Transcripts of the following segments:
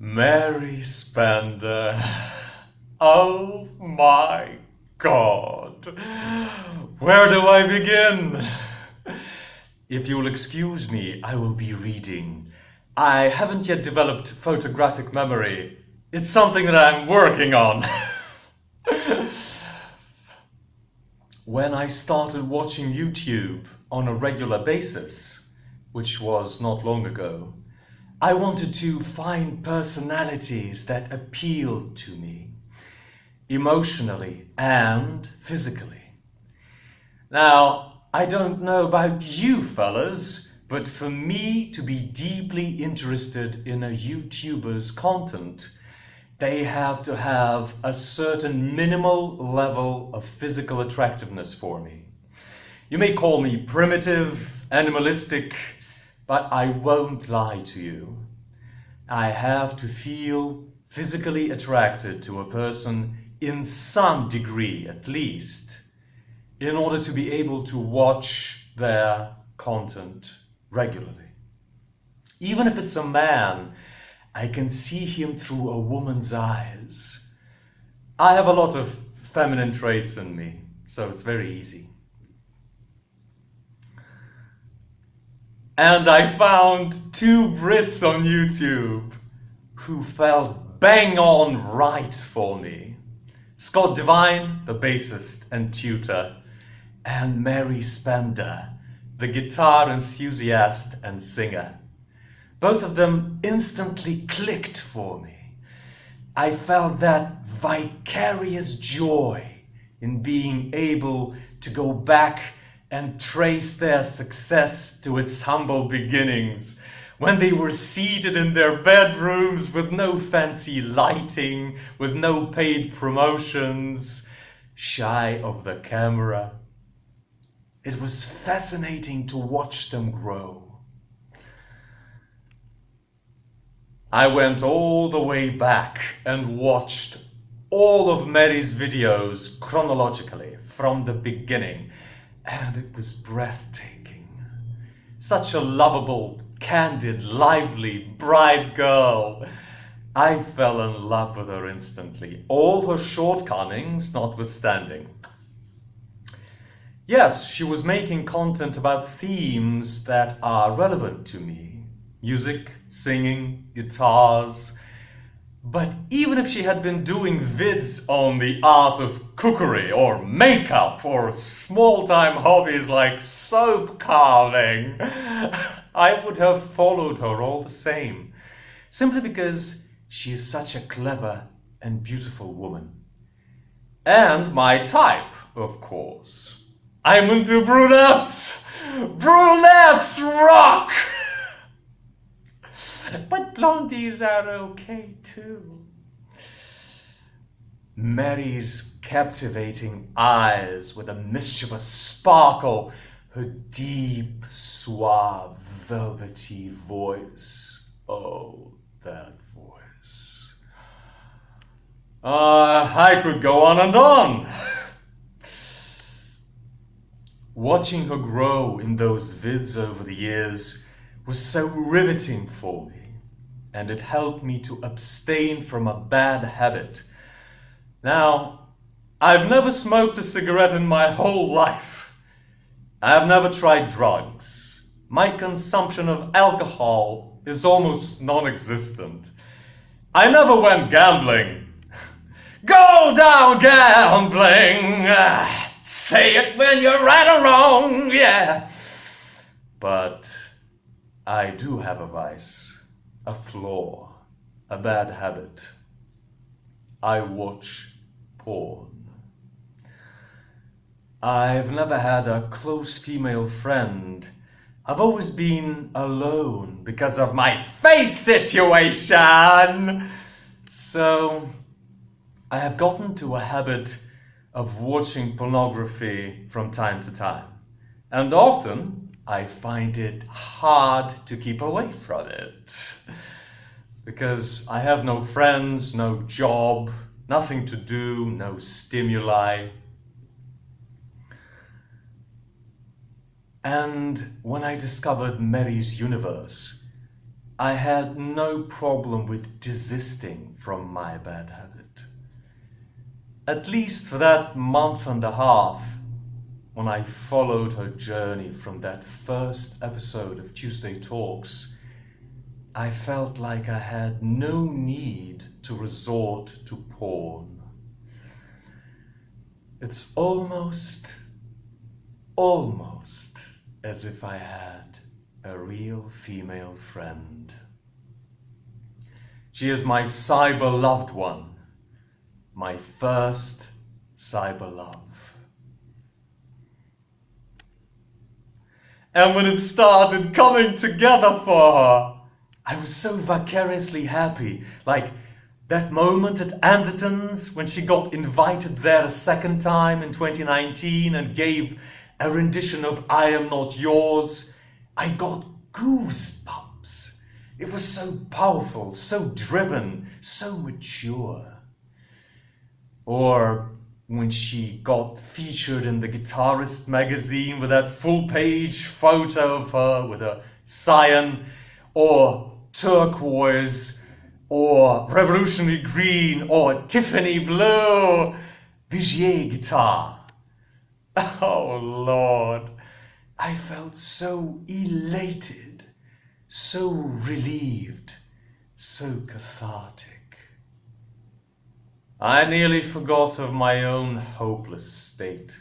Mæri Spender. Oh my God. Where do I begin? If you'll excuse me, I will be reading. I haven't yet developed photographic memory. It's something that I'm working on. When I started watching YouTube on a regular basis, which was not long ago, I wanted to find personalities that appealed to me, emotionally and physically. Now, I don't know about you fellas, but for me to be deeply interested in a YouTuber's content, they have to have a certain minimal level of physical attractiveness for me. You may call me primitive, animalistic, but I won't lie to you. I have to feel physically attracted to a person in some degree, at least, in order to be able to watch their content regularly. Even if it's a man, I can see him through a woman's eyes. I have a lot of feminine traits in me, so it's very easy. And I found two Brits on YouTube who felt bang on right for me. Scott Devine, the bassist and tutor, and Mæri Spender, the guitar enthusiast and singer. Both of them instantly clicked for me. I felt that vicarious joy in being able to go back and trace their success to its humble beginnings, when they were seated in their bedrooms with no fancy lighting, with no paid promotions, shy of the camera. It was fascinating to watch them grow. I went all the way back and watched all of Mæri's videos chronologically from the beginning, and it was breathtaking. Such a lovable, candid, lively, bright girl. I fell in love with her instantly, all her shortcomings notwithstanding. Yes, she was making content about themes that are relevant to me. Music, singing, guitars. But even if she had been doing vids on the art of cookery or makeup or small-time hobbies like soap carving, I would have followed her all the same, simply because she is such a clever and beautiful woman. And my type, of course. I'm into brunettes! Brunettes rock! But blondies are okay too. Mæri's captivating eyes with a mischievous sparkle, her deep, suave, velvety voice. Oh, that voice. I could go on and on. Watching her grow in those vids over the years was so riveting for me, and it helped me to abstain from a bad habit. Now, I've never smoked a cigarette in my whole life. I've never tried drugs. My consumption of alcohol is almost non-existent. I never went gambling. Go down gambling! Say it when you're right or wrong, yeah. But I do have a vice, a flaw, a bad habit. I watch porn. I've never had a close female friend. I've always been alone because of my face situation. So I have gotten to a habit of watching pornography from time to time. And often I find it hard to keep away from it. Because I have no friends, no job, nothing to do, no stimuli. And when I discovered Mæri's universe, I had no problem with desisting from my bad habit. At least for that month and a half, when I followed her journey from that first episode of Tuesday Talks, I felt like I had no need to resort to porn. It's almost as if I had a real female friend. She is my cyber-loved one, my first Saiber-Lav. And when it started coming together for her, I was so vicariously happy. Like that moment at Anderton's when she got invited there a second time in 2019 and gave a rendition of I Am Not Yours. I got goosebumps. It was so powerful, so driven, so mature. Or when she got featured in the Guitarist magazine with that full-page photo of her with a cyan or turquoise or revolutionary green or Tiffany blue Vigier guitar. Oh Lord, I felt so elated, so relieved, so cathartic. I nearly forgot of my own hopeless state.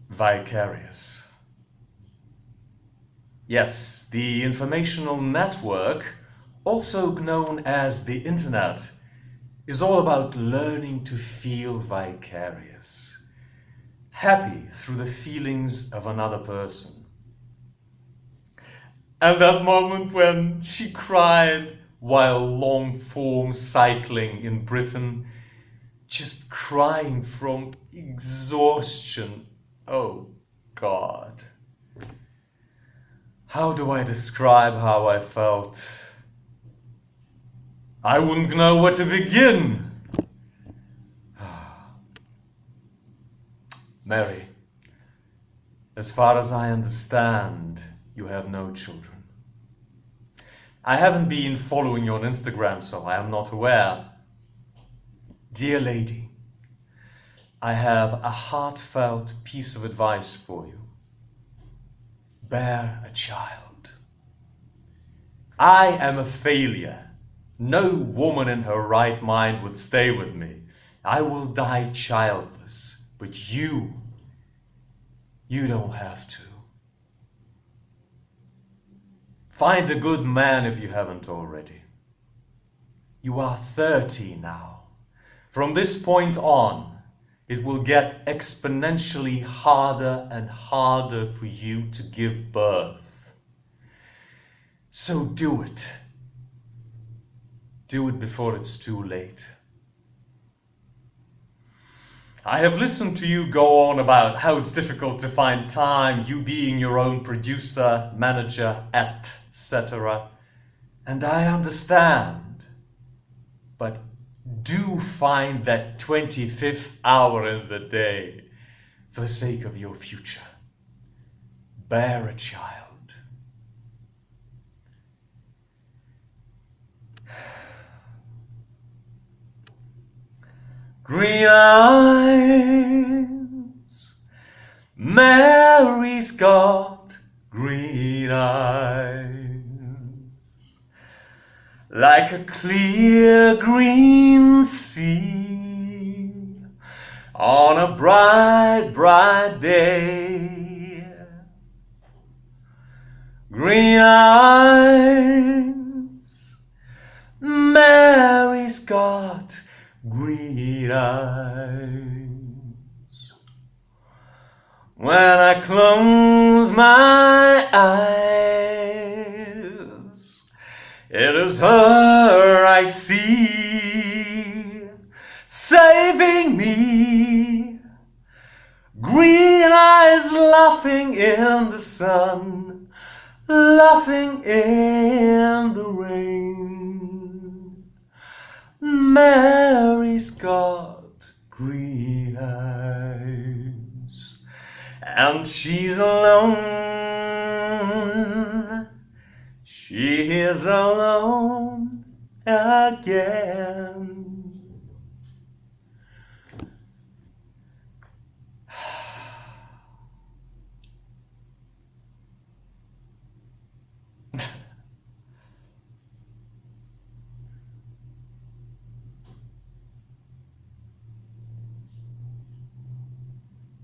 Vicarious. Yes, the informational network, also known as the internet, is all about learning to feel vicarious, happy through the feelings of another person. And that moment when she cried while long-form cycling in Britain, just crying from exhaustion. Oh God. How do I describe how I felt? I wouldn't know where to begin. Mæri, as far as I understand, you have no children. I haven't been following you on Instagram, so I am not aware. Dear lady, I have a heartfelt piece of advice for you. Bear a child. I am a failure. No woman in her right mind would stay with me. I will die childless, but you don't have to. Find a good man if you haven't already. You are 30 now. From this point on, it will get exponentially harder and harder for you to give birth. So do it. Do it before it's too late. I have listened to you go on about how it's difficult to find time, you being your own producer, manager, etc. And I understand. But do find that 25th hour in the day for the sake of your future. Bear a child. Green eyes, Mæri's got green eyes, like a clear green sea on a bright, bright day. Green eyes, Mæri's got green eyes. When I close my eyes, it is her I see, saving me. Green eyes laughing in the sun, laughing in the rain. Mæri's got green eyes, and she's alone She is alone again.